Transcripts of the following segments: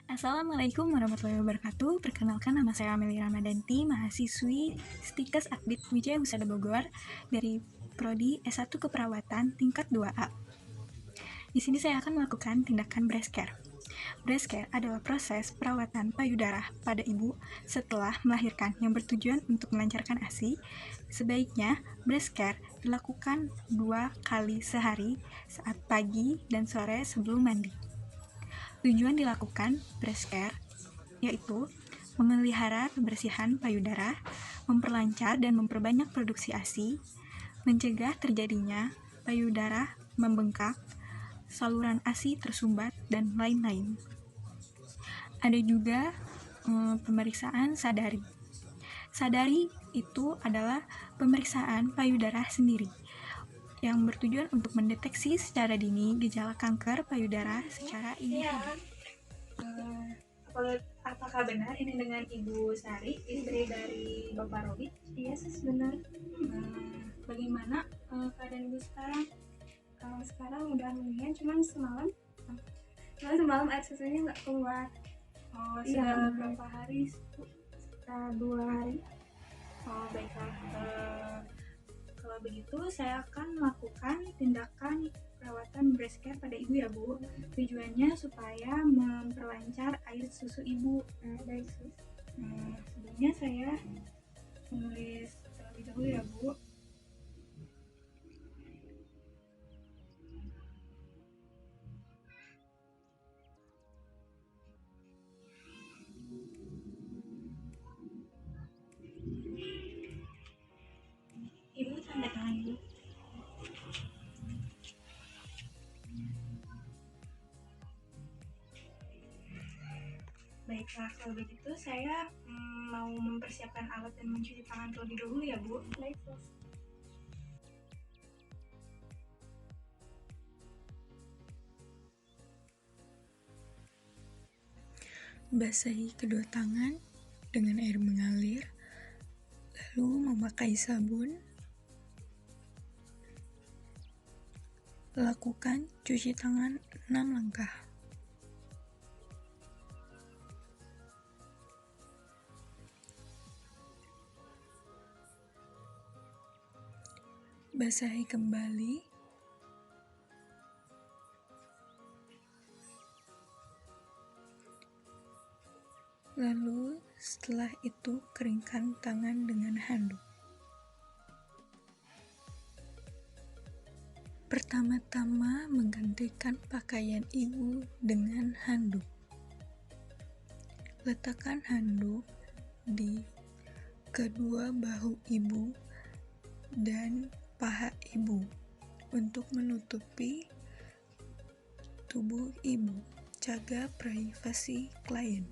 Assalamualaikum warahmatullahi wabarakatuh. Perkenalkan, nama saya Amelie Ramadanti, mahasiswi Stikes Akbid Wijaya Husada Bogor dari Prodi S1 Keperawatan tingkat 2A. Di sini saya akan melakukan tindakan breast care. Breast care adalah proses perawatan payudara pada ibu setelah melahirkan yang bertujuan untuk melancarkan ASI. Sebaiknya breast care dilakukan 2 kali sehari saat pagi dan sore sebelum mandi. Tujuan dilakukan breast care yaitu memelihara kebersihan payudara, memperlancar dan memperbanyak produksi ASI, mencegah terjadinya payudara membengkak, saluran ASI tersumbat, dan lain-lain. Ada juga pemeriksaan sadari. Sadari itu adalah pemeriksaan payudara sendiri yang bertujuan untuk mendeteksi secara dini gejala kanker payudara secara individu. Apakah benar ini dengan Ibu Sari, istri dari Bapak Robi? Iya, benar. Bagaimana keadaan Ibu sekarang? Kalau sekarang udah mendingan, cuman semalam air susunya nggak keluar. Oh, Iya, sudah berapa hari? Sekitar 2 hari. Oh, baiklah. Kalau begitu, saya akan melakukan tindakan perawatan breast care pada ibu ya, Bu. Tujuannya supaya memperlancar air susu ibu. Baik, Sus. Sebelumnya saya menulis terlebih dahulu ya, Bu. Ibu tanda tangan dulu. Baiklah, kalau begitu saya mau mempersiapkan alat dan mencuci tangan terlebih dahulu ya, Bu. Baik, Sus. Basahi kedua tangan dengan air mengalir, lalu memakai sabun. Lakukan cuci tangan 6 langkah. Basahi kembali. Lalu setelah itu keringkan tangan dengan handuk. Pertama-tama menggantikan pakaian ibu dengan handuk. Letakkan handuk di kedua bahu ibu dan paha ibu untuk menutupi tubuh ibu. Jaga privasi klien.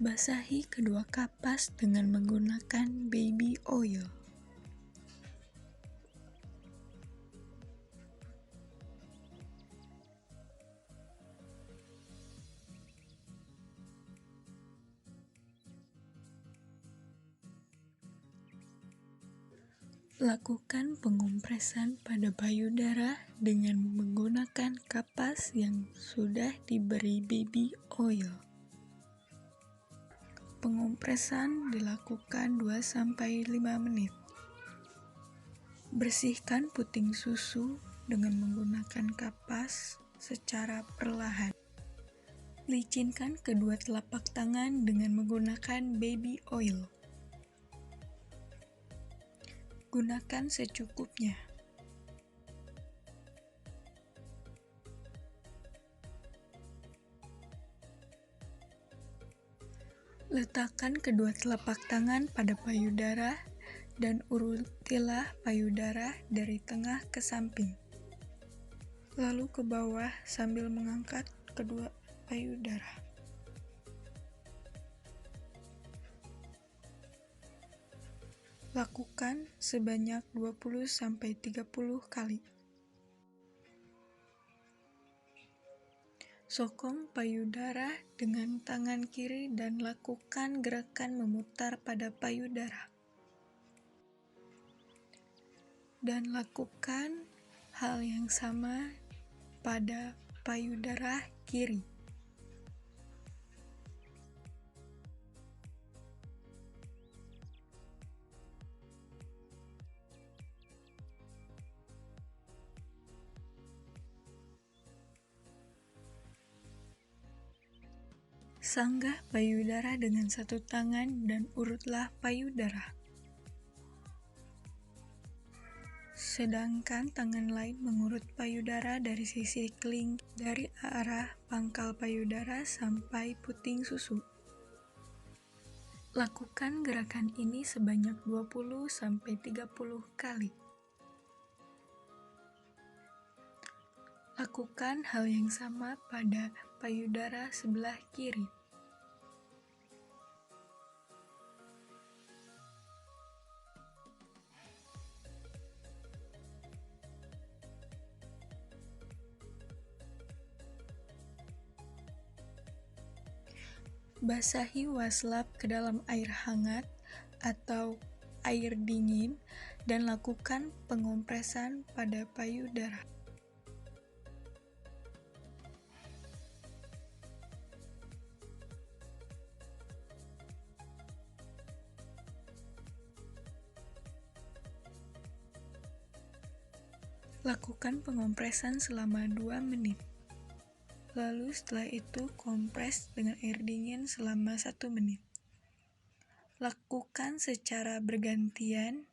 Basahi kedua kapas dengan menggunakan baby oil. Lakukan pengompresan pada payudara dengan menggunakan kapas yang sudah diberi baby oil. Pengompresan dilakukan 2-5 menit. Bersihkan puting susu dengan menggunakan kapas secara perlahan. Licinkan kedua telapak tangan dengan menggunakan baby oil. Gunakan secukupnya. Letakkan kedua telapak tangan pada payudara dan urutilah payudara dari tengah ke samping, lalu ke bawah sambil mengangkat kedua payudara. Lakukan sebanyak 20-30 kali. Sokong payudara dengan tangan kiri dan lakukan gerakan memutar pada payudara. Dan lakukan hal yang sama pada payudara kiri. Sanggah payudara dengan satu tangan dan urutlah payudara. Sedangkan tangan lain mengurut payudara dari sisi kelingking dari arah pangkal payudara sampai puting susu. Lakukan gerakan ini sebanyak 20-30 kali. Lakukan hal yang sama pada payudara sebelah kiri. Basahi waslap ke dalam air hangat atau air dingin dan lakukan pengompresan pada payudara. Lakukan pengompresan selama 2 menit. Lalu setelah itu kompres dengan air dingin selama 1 menit. Lakukan secara bergantian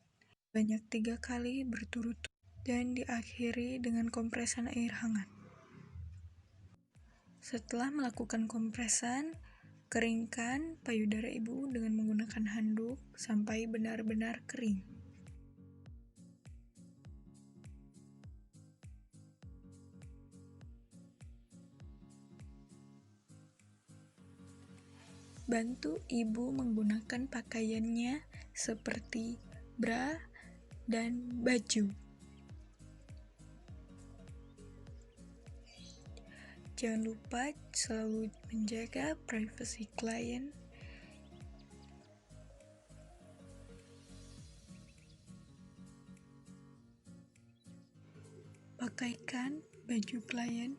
banyak 3 kali berturut-turut dan diakhiri dengan kompresan air hangat. Setelah melakukan kompresan, keringkan payudara ibu dengan menggunakan handuk sampai benar-benar kering. Bantu ibu menggunakan pakaiannya seperti bra dan baju. Jangan lupa selalu menjaga privasi klien. Pakaikan baju klien.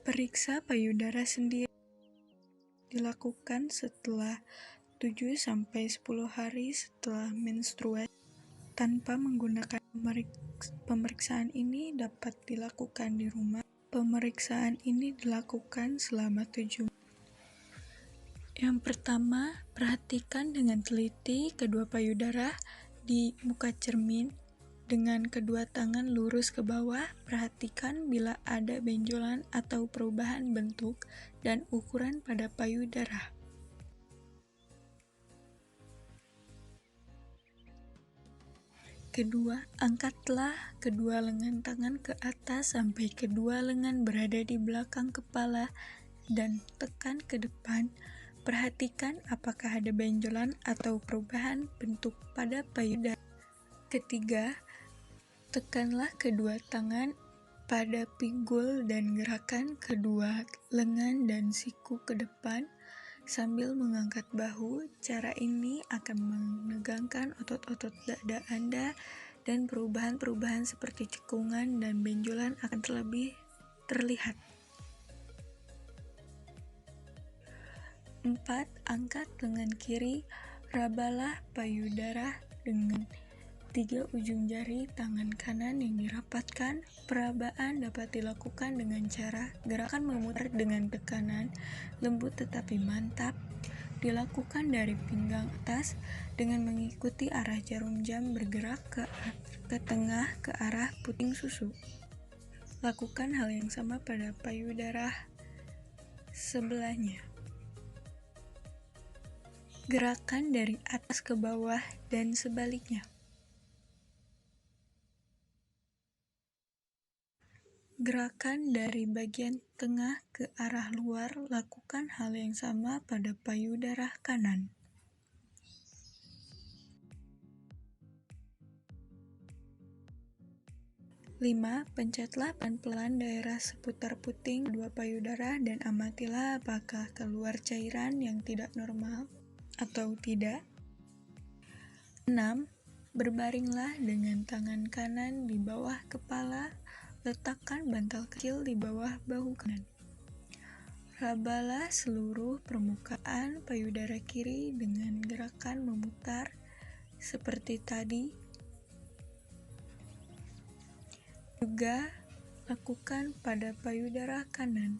Periksa payudara sendiri dilakukan setelah 7-10 hari setelah menstruasi. Tanpa menggunakan pemeriksaan ini dapat dilakukan di rumah. Pemeriksaan ini dilakukan selama 7 minggu. Yang pertama, perhatikan dengan teliti kedua payudara di muka cermin. Dengan kedua tangan lurus ke bawah, perhatikan bila ada benjolan atau perubahan bentuk dan ukuran pada payudara. Kedua, angkatlah kedua lengan tangan ke atas sampai kedua lengan berada di belakang kepala dan tekan ke depan. Perhatikan apakah ada benjolan atau perubahan bentuk pada payudara. Ketiga, tekanlah kedua tangan pada pinggul dan gerakan kedua lengan dan siku ke depan sambil mengangkat bahu. Cara ini akan menegangkan otot-otot dada Anda dan perubahan-perubahan seperti cekungan dan benjolan akan lebih terlihat. 4. Angkat lengan kiri, rabalah payudara dengan 3 ujung jari tangan kanan yang dirapatkan. Perabaan dapat dilakukan dengan cara gerakan memutar dengan tekanan lembut tetapi mantap, dilakukan dari pinggang atas dengan mengikuti arah jarum jam bergerak ke tengah ke arah puting susu. Lakukan hal yang sama pada payudara sebelahnya. Gerakan dari atas ke bawah dan sebaliknya. Gerakan dari bagian tengah ke arah luar, lakukan hal yang sama pada payudara kanan. Lima, pencetlah pelan-pelan daerah seputar puting kedua payudara dan amatilah apakah keluar cairan yang tidak normal atau tidak. 6. Berbaringlah dengan tangan kanan di bawah kepala, letakkan bantal kecil di bawah bahu kanan. Rabalah seluruh permukaan payudara kiri dengan gerakan memutar seperti tadi. Juga lakukan pada payudara kanan.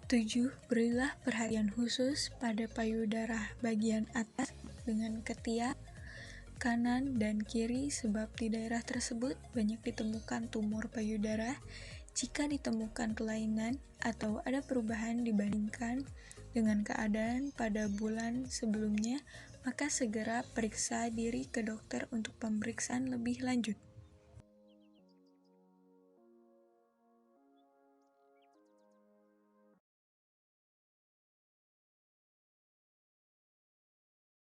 Tujuh, berilah perhatian khusus pada payudara bagian atas dengan ketiak kanan dan kiri sebab di daerah tersebut banyak ditemukan tumor payudara. Jika ditemukan kelainan atau ada perubahan dibandingkan dengan keadaan pada bulan sebelumnya, maka segera periksa diri ke dokter untuk pemeriksaan lebih lanjut.